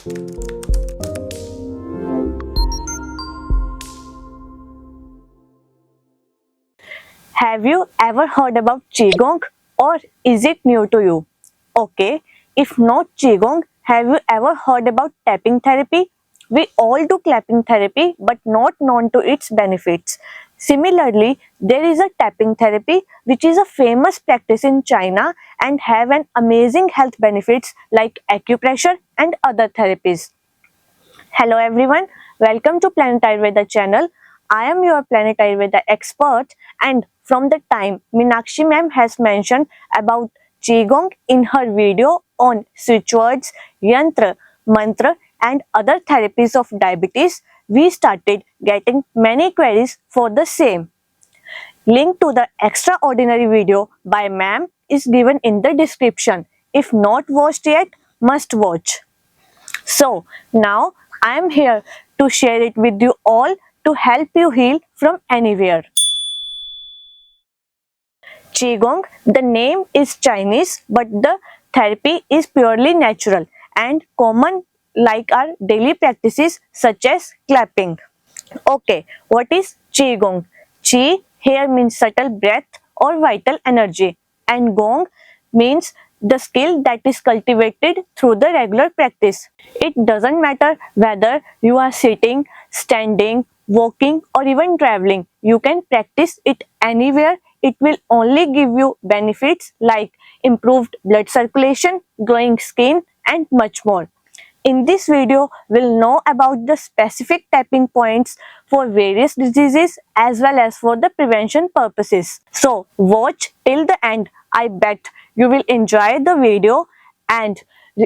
Have you ever heard about Qigong, or is it new to you? Okay, if not Qigong, have you ever heard about tapping therapy? We all do clapping therapy but not known to its benefits. Similarly, there is a tapping therapy which is a famous practice in China and have an amazing health benefits like acupressure and other therapies. Hello everyone, welcome to Planet Ayurveda channel. I am your Planet Ayurveda expert, and from the time Meenakshi ma'am has mentioned about Qigong in her video on switch words, yantra, mantra and other therapies of diabetes, we started getting many queries for the same. Link to the extraordinary video by ma'am is given in the description. If not watched yet, must watch. So now I am here to share it with you all to help you heal from anywhere. Qigong, the name is Chinese but the therapy is purely natural and common like our daily practices such as clapping. Okay, what is Qigong? Qi here means subtle breath or vital energy, and Gong means the skill that is cultivated through the regular practice. It doesn't matter whether you are sitting, standing, walking or even traveling. You can practice it anywhere. It will only give you benefits like improved blood circulation, glowing skin and much more. In this video, we'll know about the specific tapping points for various diseases as well as for the prevention purposes. So watch till the end. I bet you will enjoy the video and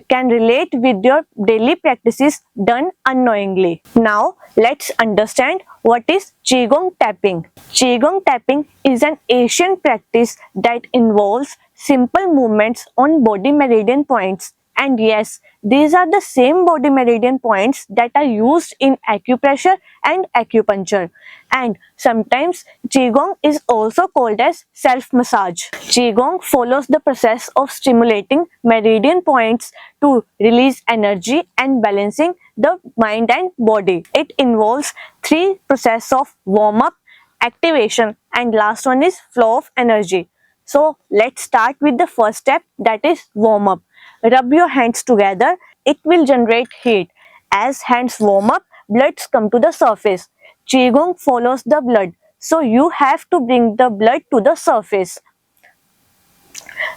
can relate with your daily practices done unknowingly. Now let's understand what is Qigong tapping. Qigong tapping is an Asian practice that involves simple movements on body meridian points. And yes, these are the same body meridian points that are used in acupressure and acupuncture. And sometimes Qigong is also called as self-massage. Qigong follows the process of stimulating meridian points to release energy and balancing the mind and body. It involves three processes of warm-up, activation, and last one is flow of energy. So let's start with the first step, that is warm-up. Rub your hands together. It will generate heat. As hands warm up, bloods come to the surface. Qigong follows the blood, so you have to bring the blood to the surface.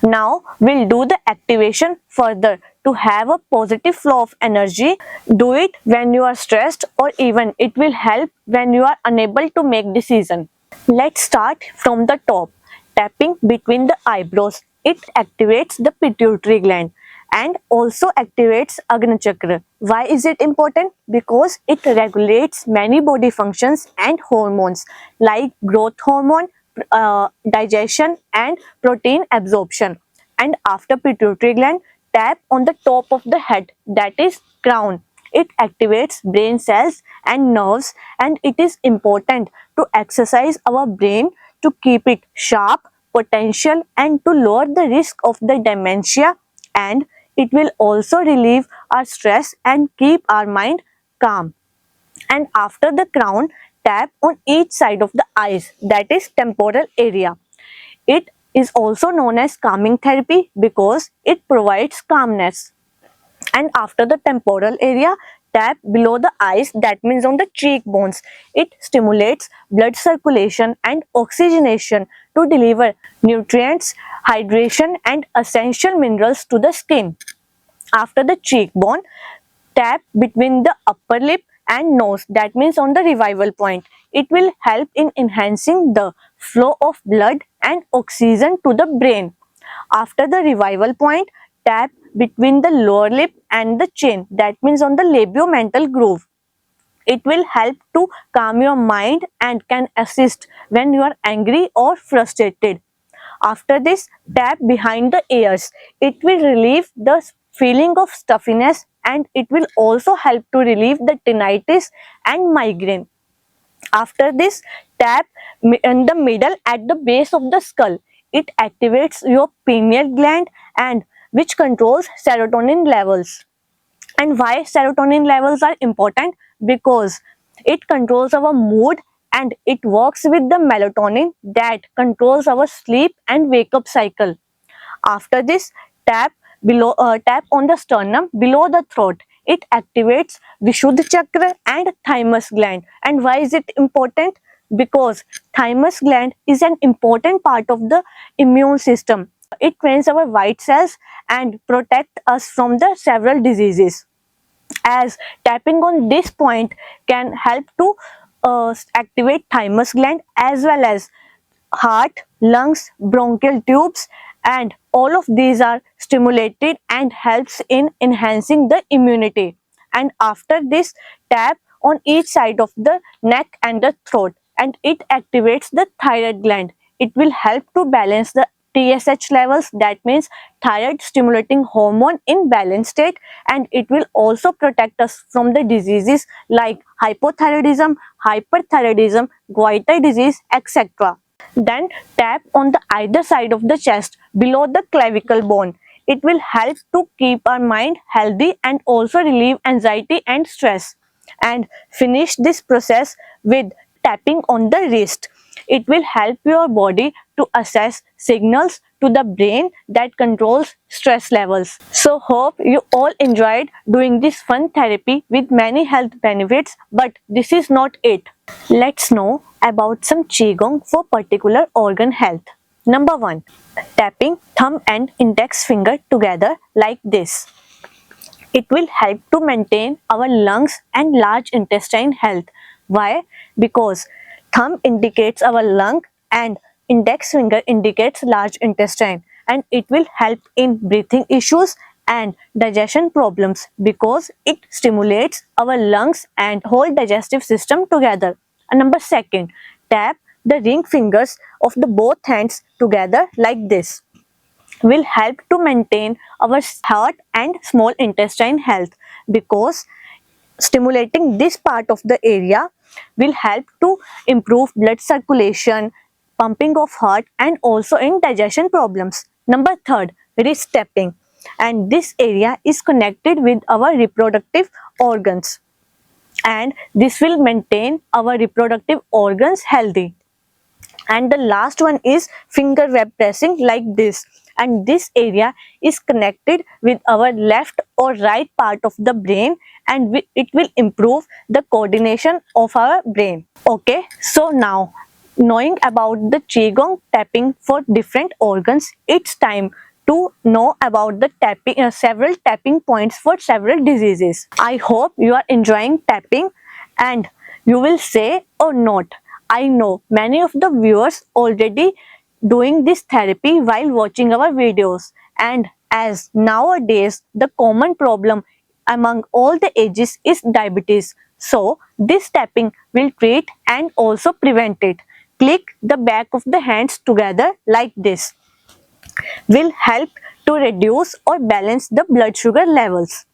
Now we'll do the activation further. To have a positive flow of energy, do it when you are stressed, or even it will help when you are unable to make decision. Let's start from the top. Tapping between the eyebrows. It activates the pituitary gland and also activates Agni Chakra. Why is it important? Because it regulates many body functions and hormones like growth hormone, digestion and protein absorption. And after pituitary gland, tap on the top of the head, that is crown. It activates brain cells and nerves, and it is important to exercise our brain to keep it sharp, potential and to lower the risk of the dementia, and it will also relieve our stress and keep our mind calm. And after the crown, tap on each side of the eyes, that is temporal area. It is also known as calming therapy because it provides calmness. And after the temporal area, tap below the eyes, that means on the cheekbones. It stimulates blood circulation and oxygenation to deliver nutrients, hydration and essential minerals to the skin. After the cheekbone, tap between the upper lip and nose, that means on the revival point. It will help in enhancing the flow of blood and oxygen to the brain. After the revival point, tap between the lower lip and the chin, that means on the labiomental groove. It will help to calm your mind and can assist when you are angry or frustrated. After this, tap behind the ears. It will relieve the feeling of stuffiness, and it will also help to relieve the tinnitus and migraine. After this, tap in the middle at the base of the skull. It activates your pineal gland and which controls serotonin levels. And why serotonin levels are important? Because it controls our mood and it works with the melatonin that controls our sleep and wake up cycle. After this, tap on the sternum below the throat. It activates Vishuddha chakra and thymus gland. And why is it important? Because thymus gland is an important part of the immune system. It trains our white cells and protect us from the several diseases, as tapping on this point can help to activate thymus gland as well as heart, lungs, bronchial tubes, and all of these are stimulated and helps in enhancing the immunity. And after this, tap on each side of the neck and the throat, and it activates the thyroid gland. It will help to balance the TSH levels, that means thyroid stimulating hormone, in balanced state, and it will also protect us from the diseases like hypothyroidism, hyperthyroidism, goiter disease, etc. Then tap on the either side of the chest below the clavicle bone. It will help to keep our mind healthy and also relieve anxiety and stress. And finish this process with tapping on the wrist. It will help your body to assess signals to the brain that controls stress levels. So hope you all enjoyed doing this fun therapy with many health benefits, but this is not it. Let's know about some Qigong for particular organ health. Number 1. Tapping thumb and index finger together like this. It will help to maintain our lungs and large intestine health. Why? Because thumb indicates our lung and index finger indicates large intestine, and it will help in breathing issues and digestion problems because it stimulates our lungs and whole digestive system together. And number 2, tap the ring fingers of the both hands together like this. Will help to maintain our heart and small intestine health, because stimulating this part of the area will help to improve blood circulation, pumping of heart, and also in digestion problems. Number 3, wrist tapping, and this area is connected with our reproductive organs, and this will maintain our reproductive organs healthy. And the last one is finger web pressing like this, and this area is connected with our left or right part of the brain, and it will improve the coordination of our brain. Okay, so now knowing about the Qigong tapping for different organs, it's time to know about the several tapping points for several diseases. I hope you are enjoying tapping, and you will say or not, I know many of the viewers already doing this therapy while watching our videos, and as nowadays the common problem among all the ages is diabetes, so this tapping will treat and also prevent it. Click the back of the hands together like this. Will help to reduce or balance the blood sugar levels.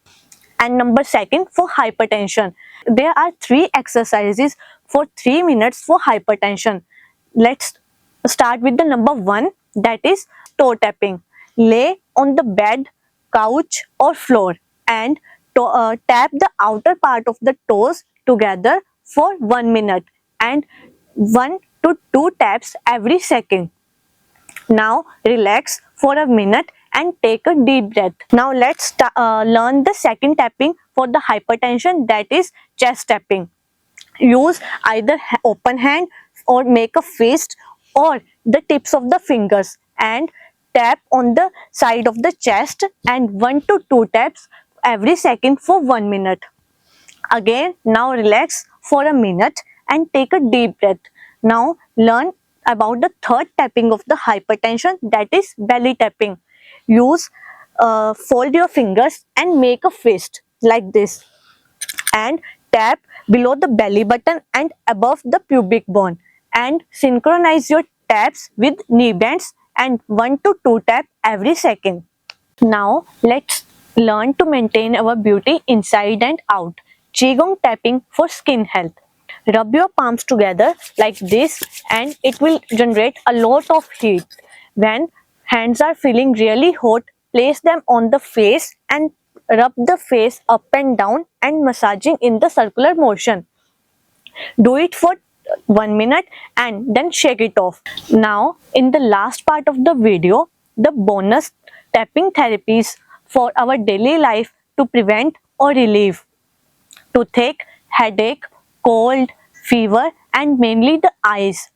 And number 2, for hypertension, there are 3 exercises for 3 minutes for hypertension. Let's start with the number 1, that is toe tapping. Lay on the bed, couch or floor and tap the outer part of the toes together for 1 minute and 1 to 2 taps every second. Now relax for a minute and take a deep breath. Now let's learn the second tapping for the hypertension, that is chest tapping. Use either open hand or make a fist or the tips of the fingers and tap on the side of the chest, and 1 to 2 taps every second for 1 minute. Again, now relax for a minute and take a deep breath. Now learn about the third tapping of the hypertension, that is belly tapping. Use fold your fingers and make a fist like this and tap below the belly button and above the pubic bone, and synchronize your taps with knee bends and 1 to 2 tap every second. Now let's learn to maintain our beauty inside and out. Qigong tapping for skin health. Rub your palms together like this and it will generate a lot of heat. When hands are feeling really hot, place them on the face and rub the face up and down and massaging in the circular motion. Do it for 1 minute and then shake it off. Now, in the last part of the video, the bonus tapping therapies for our daily life to prevent or relieve toothache, headache, cold, fever, and mainly the eyes.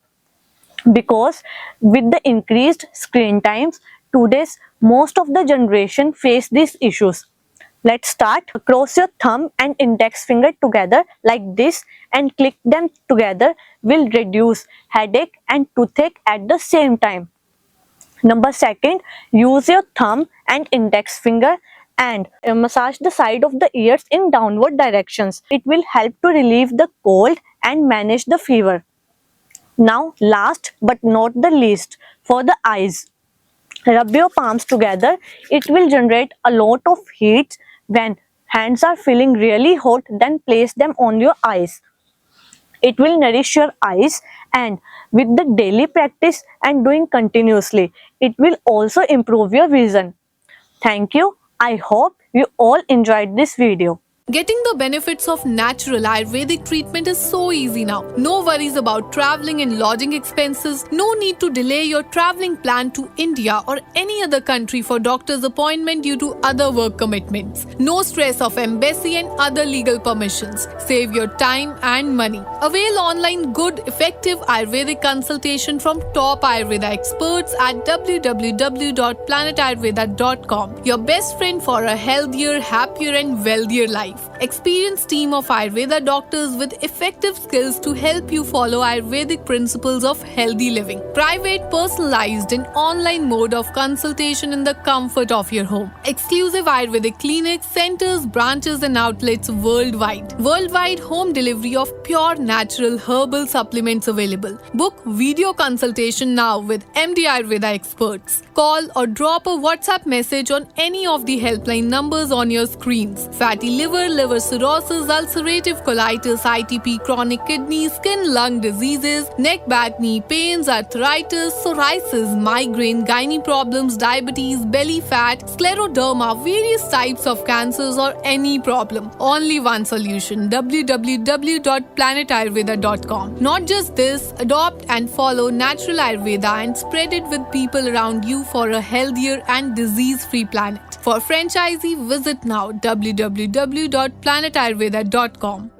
Because with the increased screen times, today's most of the generation face these issues. Let's start. Cross your thumb and index finger together like this and click them together will reduce headache and toothache at the same time. Number second, use your thumb and index finger and massage the side of the ears in downward directions. It will help to relieve the cold and manage the fever. Now, last but not the least, for the eyes. Rub your palms together. It will generate a lot of heat. When hands are feeling really hot, then place them on your eyes. It will nourish your eyes, and with the daily practice and doing continuously, it will also improve your vision. Thank you. I hope you all enjoyed this video. Getting the benefits of natural Ayurvedic treatment is so easy now. No worries about traveling and lodging expenses. No need to delay your traveling plan to India or any other country for doctor's appointment due to other work commitments. No stress of embassy and other legal permissions. Save your time and money. Avail online good, effective Ayurvedic consultation from top Ayurveda experts at www.planetayurveda.com. Your best friend for a healthier, happier and wealthier life. Experienced team of Ayurveda doctors with effective skills to help you follow Ayurvedic principles of healthy living. Private, personalized and online mode of consultation in the comfort of your home. Exclusive Ayurvedic clinics, centers, branches and outlets worldwide. Worldwide home delivery of pure natural herbal supplements available. Book video consultation now with MD Ayurveda experts. Call or drop a WhatsApp message on any of the helpline numbers on your screens. Fatty liver, liver cirrhosis, ulcerative colitis, ITP, chronic kidney, skin, lung diseases, neck, back, knee pains, arthritis, psoriasis, migraine, gynae problems, diabetes, belly fat, scleroderma, various types of cancers or any problem. Only one solution, www.planetayurveda.com. Not just this, adopt and follow natural Ayurveda and spread it with people around you for a healthier and disease-free planet. For franchisee, visit now www.planetayurveda.com.